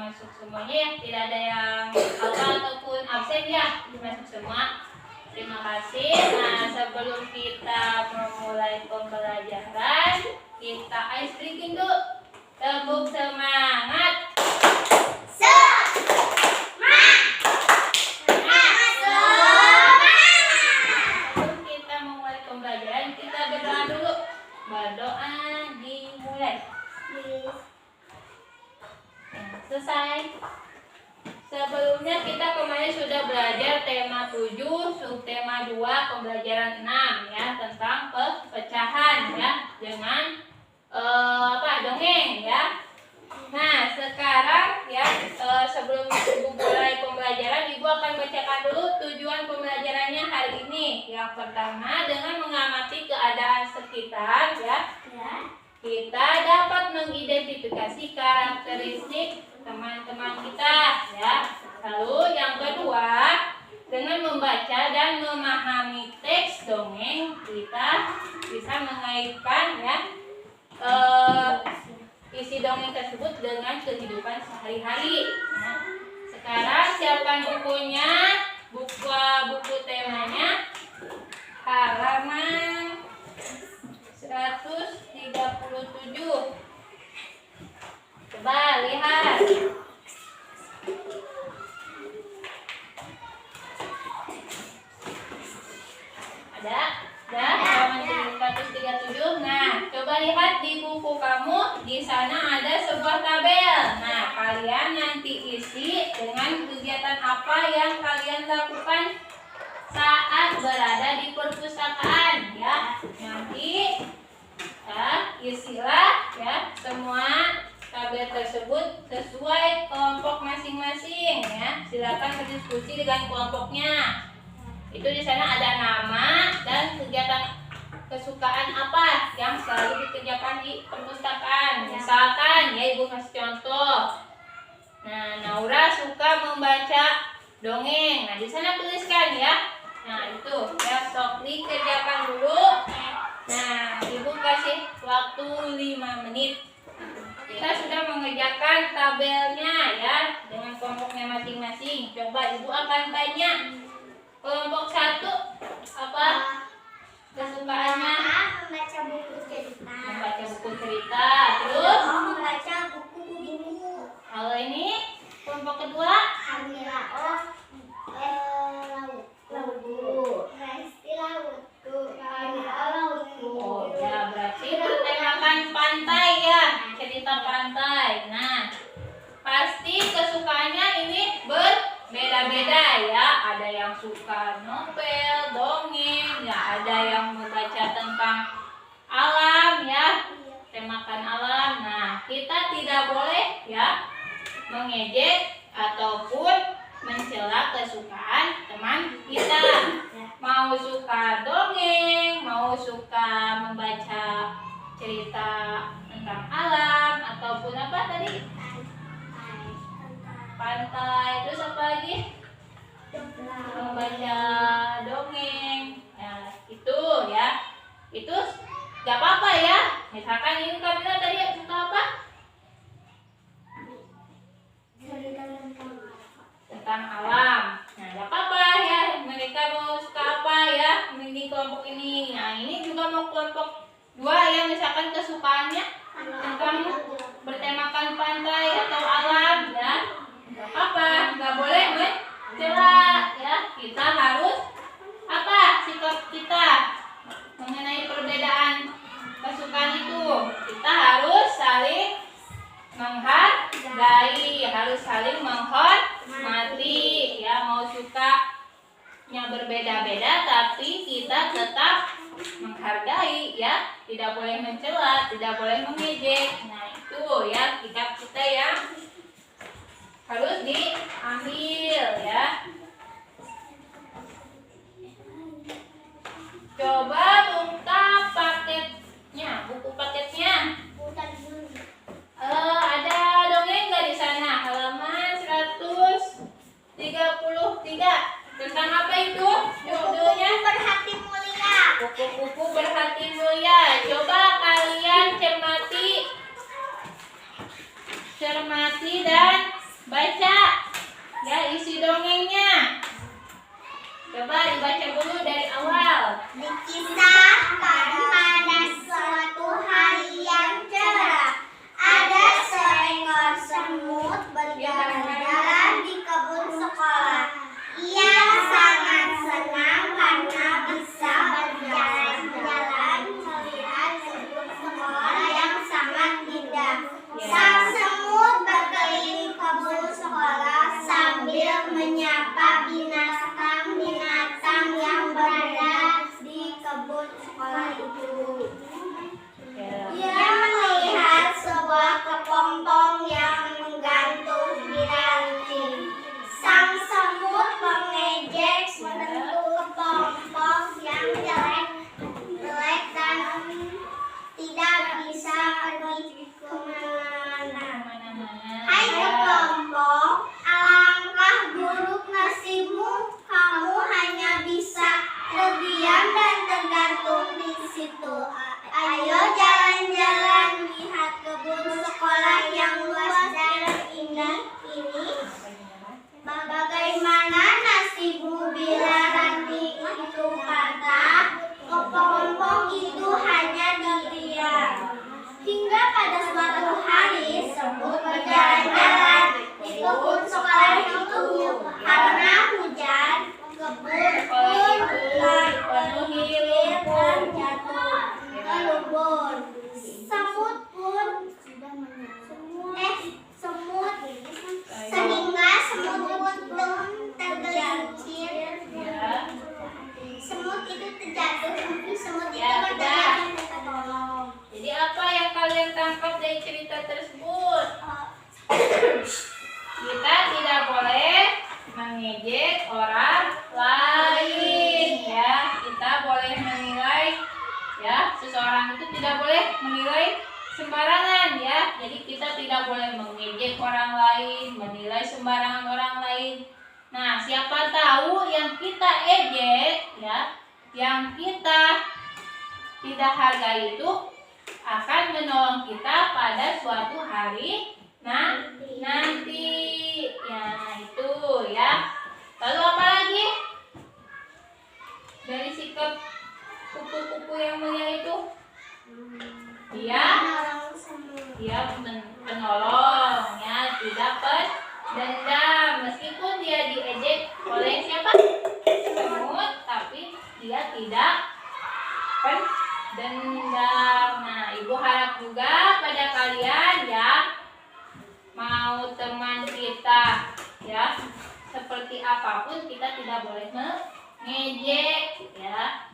masuk semuanya ya, tidak ada yang hafal ataupun absen ya, masuk semua. Terima kasih. Nah, sebelum kita memulai pembelajaran, kita ice breaking dulu. Tepuk semangat. Sebelum kita memulai pembelajaran, kita berdoa dulu. Berdoa dimulai. Selesai. Sebelumnya kita kemarin sudah belajar tema 7, subtema 2, pembelajaran 6 ya, tentang pecahan ya, dengan dongeng ya. Nah, sekarang ya, sebelum Ibu mulai pembelajaran, Ibu akan bacakan dulu tujuan pembelajarannya hari ini. Yang pertama, dengan mengamati keadaan sekitar ya. Kita dapat mengidentifikasi karakteristik teman-teman kita ya. Lalu yang kedua, dengan membaca dan memahami teks dongeng, kita bisa mengaitkan ya isi dongeng tersebut dengan kehidupan sehari-hari ya. Sekarang siapkan bukunya, buku temanya, halaman 137. Coba lihat. Ada? Halaman 137. Nah, coba lihat di buku kamu. Di sana ada sebuah tabel. Nah, kalian nanti isi dengan kegiatan apa yang kalian lakukan saat berada di perpustakaan ya. Nanti isilah ya semua tabel tersebut sesuai kelompok masing-masing ya. Silakan berdiskusi dengan kelompoknya. Itu di sana ada nama dan kegiatan kesukaan apa yang selalu dikerjakan di perpustakaan. Misalkan ya, Ibu kasih contoh. Nah, Naura suka membaca dongeng. Nah, di sana tuliskan ya. Nah, itu ya, sok dikerjakan dulu. Nah, Ibu kasih waktu 5 menit. Kita sudah mengerjakan tabelnya ya dengan kelompoknya masing-masing. Coba Ibu akan tanya kelompok 1 apa kesukaannya? Membaca buku cerita. Membaca buku cerita. Terus Membaca buku-buku. kalau ini kelompok kedua oh ya, berarti bertemakan pantai ya, cerita pantai. Nah, pasti kesukaannya ini berbeda-beda ya. Ada yang suka novel, dongeng, ya ada yang membaca tentang alam ya, temakan alam. Nah, kita tidak boleh ya mengejek ataupun mencela kesukaan teman kita. Mau suka dongeng, mau suka membaca cerita tentang alam ataupun apa tadi? Pantai. Terus apa lagi? Membaca dongeng. Nah, itu ya. Itu gak apa-apa ya. Misalkan ini Kamila tadi suka apa? Tentang alam. Nah, gak apa-apa ya. Mereka mau suka apa ya? Ini kelompok ini. Nah, ini juga mau kelompok 2 ya. Misalkan kesukaannya tentang bertemakan pantai atau alam ya. Gak apa-apa. Gak boleh mencela ya. Kita harus apa? Sikap kita mengenai perbedaan kesukaan itu. Kita harus saling menghargai, harus saling menghormati ya. Mau sukanya berbeda-beda tapi kita tetap menghargai ya, tidak boleh mencela, tidak boleh mengejek. Nah, itu ya sikap kita yang harus diambil ya. Coba buka paketnya, buku paketnya. Ada dongeng nggak di sana? Halaman 133. Tentang apa itu? Judulnya Berhati mulia. Kupu-kupu berhati mulia. Coba kalian cermati dan ini, bagaimana nasibmu bila ranting itu patah, kepompong itu hanya diam. Hingga pada suatu hari, semut berjalan-jalan di kebun sekolah itu. Karena hujan, kebun pun penuhi lumpur jatuh ke lumpur. Sehingga semut pun tergelincir. Semut itu terjatuh. Semut itu berteriak minta tolong. Jadi apa yang kalian tangkap dari cerita tersebut? Kita tidak boleh mengejek orang lain, ya. Kita boleh menilai, ya. Seseorang itu tidak boleh menilai sembarangan, ya. Jadi kita tidak boleh mengejek orang lain, menilai sembarangan orang lain. Nah, siapa tahu yang kita ejek, ya, yang kita tidak hargai itu akan menolong kita pada suatu hari nanti. Ya, itu ya. Lalu apa lagi? Dari sikap kupu-kupu yang mulia itu? Dia penolong, ya, tidak pendendam. Meskipun dia diejek oleh siapa? Semut, tapi dia tidak pendendam. Nah, Ibu harap juga pada kalian, ya, mau teman kita, ya, seperti apapun kita tidak boleh mengejek, ya.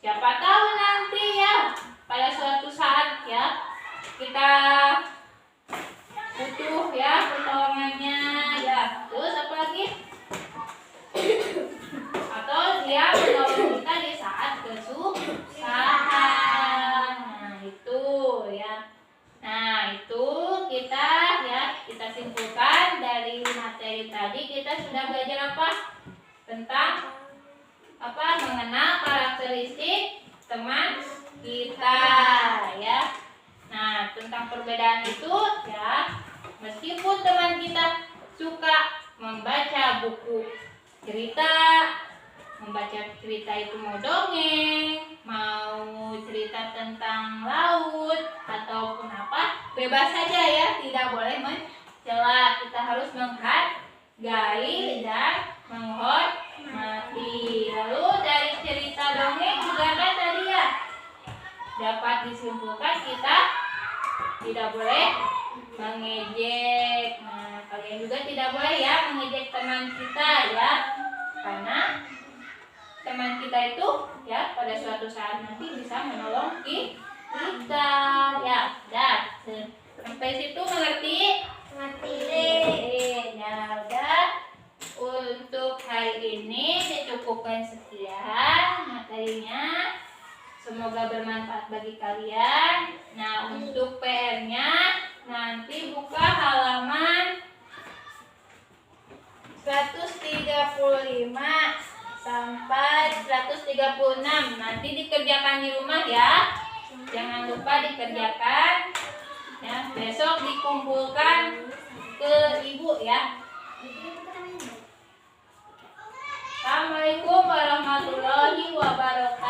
Siapa tahu nanti, ya, pada suatu saat, ya, kita butuh, ya, pertolongannya, ya. Terus apa lagi? Atau dia menolong kita di saat kesusahan. Nah, itu, ya. Nah, itu kita, ya, kita simpulkan dari materi tadi. Kita sudah belajar apa? Tentang apa? Mengenal karakteristik teman kita, ya. Nah, tentang perbedaan itu, ya, meskipun teman kita suka membaca buku cerita, membaca cerita itu mau dongeng, mau cerita tentang laut ataupun apa, bebas saja, ya, tidak boleh mencela. Kita harus menghargai dan menghormati. Lalu dari cerita dongeng juga kan tadi, ya, dapat disimpulkan kita tidak boleh mengejek. Nah, kalian juga tidak boleh, ya, mengejek teman kita, ya, karena teman kita itu, ya, pada suatu saat nanti bisa menolong kita, ya. Dan sampai situ mengerti? Ya, udah. Untuk hari ini dicukupkan sekian materinya. Semoga bermanfaat bagi kalian. Nah, untuk PR-nya nanti buka halaman 135 sampai 136. Nanti dikerjakan di rumah, ya. Jangan lupa dikerjakan. Ya, besok dikumpulkan ke ibu, ya. Assalamualaikum warahmatullahi wabarakatuh.